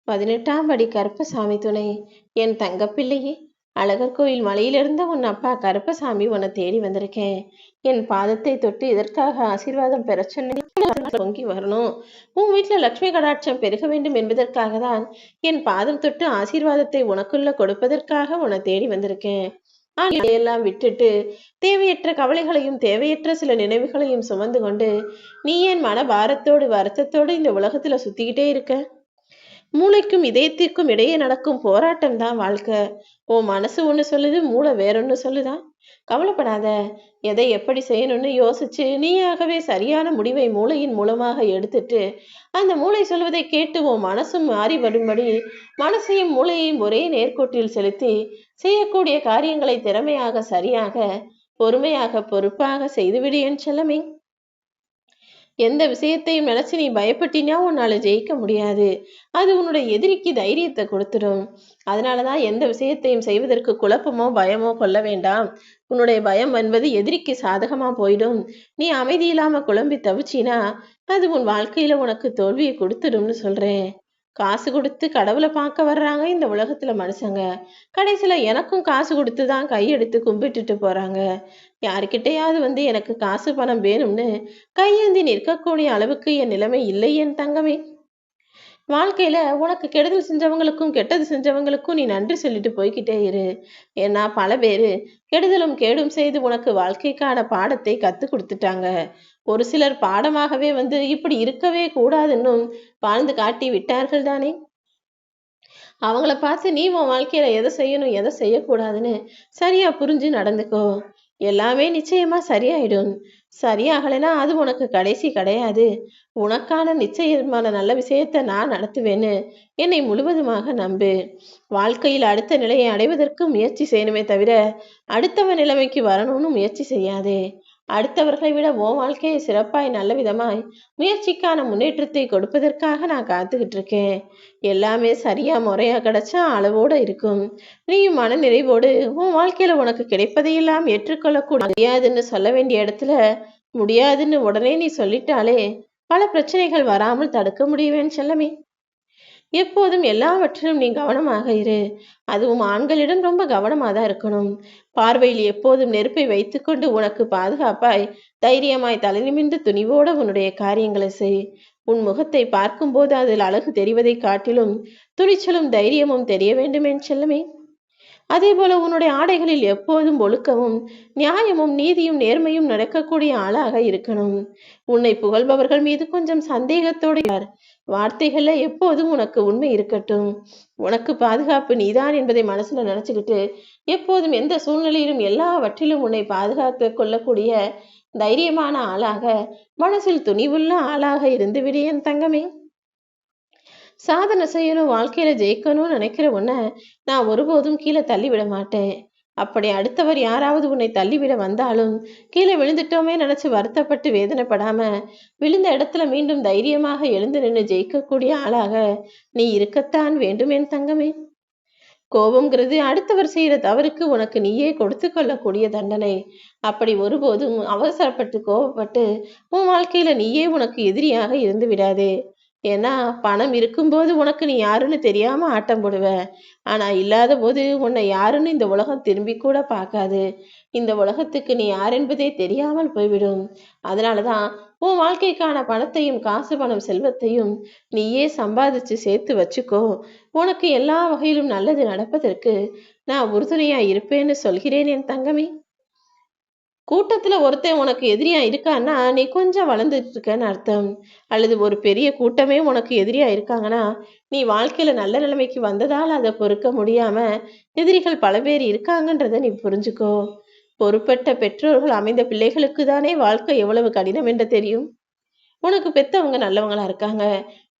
18ஆம் படி கருப்பசாமி துணை. என் தங்கப்பிள்ளையே, அழகர் கோயில் மலையிலிருந்த உன் அப்பா கருப்பசாமி உன்னை தேடி வந்திருக்கேன். என் பாதத்தை தொட்டு இதற்காக ஆசீர்வாதம் பெற சொன்ன பொங்கி வரணும். உன் வீட்டுல லட்சுமி கடாட்சம் பெருக வேண்டும் என்பதற்காக தான் என் பாதம் தொட்டு ஆசீர்வாதத்தை உனக்குள்ள கொடுப்பதற்காக உன்னை தேடி வந்திருக்கேன். எல்லாம் விட்டுட்டு தேவையற்ற கவலைகளையும் தேவையற்ற சில நினைவுகளையும் சுமந்து கொண்டு நீ என் மன பாரத்தோடு வருத்தத்தோடு இந்த உலகத்துல சுத்திக்கிட்டே இருக்க. மூளைக்கும் இதயத்திற்கும் இடையே நடக்கும் போராட்டம் தான் வாழ்க்கை. உன் மனசு ஒண்ணு சொல்லுது, மூளை வேறொன்னு சொல்லுதா? கவலைப்படாத. எதை எப்படி செய்யணும்னு யோசிச்சு நீயாகவே சரியான முடிவை மூளையின் மூலமாக எடுத்துட்டு அந்த மூளை சொல்வதை கேட்டு உன் மனசும் மாறி வரும்படி மனசையும் மூளையையும் ஒரே நேர்கோட்டில் செலுத்தி செய்யக்கூடிய காரியங்களை திறமையாக சரியாக பொறுமையாக பொறுப்பாக செய்துவிடு என் செல்லமே. எந்த விஷயத்தையும் நினைச்சு நீ பயப்பட்டினா உன்னால ஜெயிக்க முடியாது. அது உன்னுடைய எதிரிக்கு தைரியத்தை கொடுத்துடும். அதனாலதான் எந்த விஷயத்தையும் செய்வதற்கு குழப்பமோ பயமோ கொள்ள வேண்டாம். உன்னுடைய பயம் என்பது எதிரிக்கு சாதகமா போயிடும். நீ அமைதி இல்லாம குழம்பி தவிச்சினா அது உன் வாழ்க்கையில உனக்கு தோல்வியை கொடுத்துடும்னு சொல்றேன். காசு கொடுத்து கடவுளை பார்க்க வர்றாங்க இந்த உலகத்துல மனுஷங்க. கடைசியில எனக்கும் காசு கொடுத்துதான் கையெடுத்து கும்பிட்டுட்டு போறாங்க. யாருக்கிட்டையாவது எனக்கு காசு பணம் வேணும்னு கையேந்தி நிற்கக்கூடிய அளவுக்கு என் நிலைமை இல்லை என் தங்கமே. வாழ்க்கையில உனக்கு கெடுதல் செஞ்சவங்களுக்கும் கெட்டது செஞ்சவங்களுக்கும் நீ நன்றி சொல்லிட்டு போய்கிட்டே இரு. ஏன்னா பல பேரு கெடுதலும் கேடும் செய்து உனக்கு வாழ்க்கைக்கான பாடத்தை கத்து கொடுத்துட்டாங்க. ஒரு சிலர் பாடமாகவே இப்படி இருக்கவே கூடாதுன்னும் வாழ்ந்து காட்டி விட்டார்கள் தானே. அவங்கள பார்த்து நீ உன் வாழ்க்கையில எதை செய்யணும் எதை செய்யக்கூடாதுன்னு சரியா புரிஞ்சு நடந்துக்கோ. எல்லாமே நிச்சயமா சரியாயிடும். சரியாகலைன்னா அது உனக்கு கடைசி கிடையாது. உனக்கான நிச்சயமான நல்ல விஷயத்தை நான் நடத்துவேன்னு என்னை முழுவதுமாக நம்பு. வாழ்க்கையில் அடுத்த நிலையை அடைவதற்கு முயற்சி செய்யணுமே தவிர அடுத்தவன் நிலைமைக்கு வரணும்னு முயற்சி செய்யாதே. அடுத்தவர்களை விட உன் வாழ்க்கையை சிறப்பாய் நல்ல விதமாய் முயற்சிக்கான முன்னேற்றத்தை கொடுப்பதற்காக நான் காத்துக்கிட்டு இருக்கேன். எல்லாமே சரியா முறையா கிடைச்சா அளவோட இருக்கும். நீயும் மன நிறைவோடு உன் வாழ்க்கையில உனக்கு கிடைப்பதையெல்லாம் ஏற்றுக்கொள்ளக்கூட முடியாதுன்னு சொல்ல வேண்டிய இடத்துல முடியாதுன்னு உடனே நீ சொல்லிட்டாலே பல பிரச்சனைகள் வராமல் தடுக்க முடியுவேன் செல்லமே. எப்போதும் எல்லாவற்றிலும் நீ கவனமாக இரு. அதுவும் ஆண்களிடம் ரொம்ப கவனமாக தான் இருக்கணும். பார்வையில் எப்போதும் நெருப்பை வைத்துக்கொண்டு உனக்கு பாதுகாப்பாய் தைரியமாய் தலை நிமிர்ந்து துணிவோடு உன்னுடைய காரியங்களை செய். உன் முகத்தை பார்க்கும்போது அதில் அழகு தெரிவதை காட்டிலும் துணிச்சலும் தைரியமும் தெரிய வேண்டும் என் செல்லமே. அதே போல உன்னுடைய ஆடைகளில் எப்போதும் ஒழுக்கமும் நியாயமும் நீதியும் நேர்மையும் நடக்கக்கூடிய ஆளாக இருக்கணும். உன்னை புகழ்பவர்கள் மீது கொஞ்சம் சந்தேகத்தோடு வார்த்தைகள்ல எப்போதும் உனக்கு உண்மை இருக்கட்டும். உனக்கு பாதுகாப்பு நீதான் என்பதை மனசுல நினைச்சுக்கிட்டு எப்போதும் எந்த சூழ்நிலையிலும் எல்லாவற்றிலும் உன்னை பாதுகாத்து கொள்ளக்கூடிய தைரியமான ஆளாக மனசில் துணிவுள்ள ஆளாக இருந்து விடு என் தங்கமே. சாதனை செய்யணும் வாழ்க்கையில ஜெயிக்கணும்னு நினைக்கிற உன்னை நான் ஒருபோதும் கீழே தள்ளிவிட மாட்டேன். அப்படி அடுத்தவர் யாராவது உன்னை தள்ளிவிட வந்தாலும் கீழே விழுந்துட்டோமே நினைச்சு வருத்தப்பட்டு வேதனைப்படாம விழுந்த இடத்துல மீண்டும் தைரியமாக எழுந்து நின்று ஜெயிக்கக்கூடிய ஆளாக நீ இருக்கத்தான் வேண்டும் என் தங்கமே. கோபம்ங்கிறது அடுத்தவர் செய்யற தவறுக்கு உனக்கு நீயே கொடுத்து கொள்ளக்கூடிய தண்டனை. அப்படி ஒருபோதும் அவசரப்பட்டு கோபப்பட்டு உன் வாழ்க்கையில நீயே உனக்கு எதிரியாக இருந்து விடாதே. ஏன்னா பணம் இருக்கும்போது உனக்கு நீ யாருன்னு தெரியாம ஆட்டம் போடுவ. ஆனா இல்லாத போது உன்னை யாருன்னு இந்த உலகம் திரும்பி கூட பார்க்காது. இந்த உலகத்துக்கு நீ யார் என்பதே தெரியாமல் போய்விடும். அதனாலதான் உன் வாழ்க்கைக்கான பணத்தையும் காசு பணம் செல்வத்தையும் நீயே சம்பாதிச்சு சேர்த்து வச்சுக்கோ. உனக்கு எல்லா வகையிலும் நல்லது நடப்பதற்கு நான் உறுதுணையா இருப்பேன்னு சொல்கிறேன் என் தங்கமே. கூட்டத்துல ஒருத்தன் உனக்கு எதிரியா இருக்கான்னா நீ கொஞ்சம் வளர்ந்துட்டு இருக்கன்னு அர்த்தம். அல்லது ஒரு பெரிய கூட்டமே உனக்கு எதிரியா இருக்காங்கன்னா நீ வாழ்க்கையில நல்ல நிலைமைக்கு வந்ததால் அதை பொறுக்க முடியாம எதிரிகள் பல பேர் இருக்காங்கன்றத நீ புரிஞ்சுக்கோ. பொறுப்பட்ட பெற்றோர்கள் அமைந்த பிள்ளைகளுக்கு தானே வாழ்க்கை எவ்வளவு கடினம் என்று தெரியும். உனக்கு பெத்தவங்க நல்லவங்களா இருக்காங்க.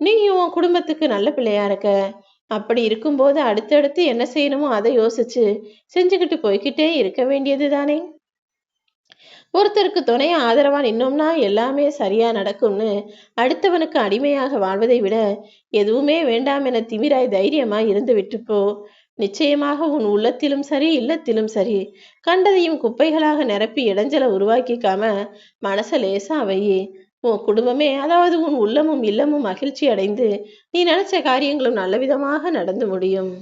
நீயும் உன் குடும்பத்துக்கு நல்ல பிள்ளையா இருக்க. அப்படி இருக்கும்போது அடுத்தடுத்து என்ன செய்யணுமோ அதை யோசிச்சு செஞ்சுக்கிட்டு போய்கிட்டே இருக்க வேண்டியது தானே. ஒருத்தருக்கு துணையா ஆதரவா நின்னோம்னா எல்லாமே சரியா நடக்கும்னு அடுத்தவனுக்கு அடிமையாக வாழ்வதை விட எதுவுமே வேண்டாம் என திமிராய் தைரியமா இருந்து விட்டுப்போ. நிச்சயமாக உன் உள்ளத்திலும் சரி இல்லத்திலும் சரி கண்டதையும் குப்பைகளாக நிரப்பி இடைஞ்சலை உருவாக்கிக்காம மனச லேசா வை. உன் குடும்பமே, அதாவது உன் உள்ளமும் இல்லமும் மகிழ்ச்சி அடைந்து நீ நினைச்ச காரியங்களும் நல்ல விதமாக நடந்து முடியும்.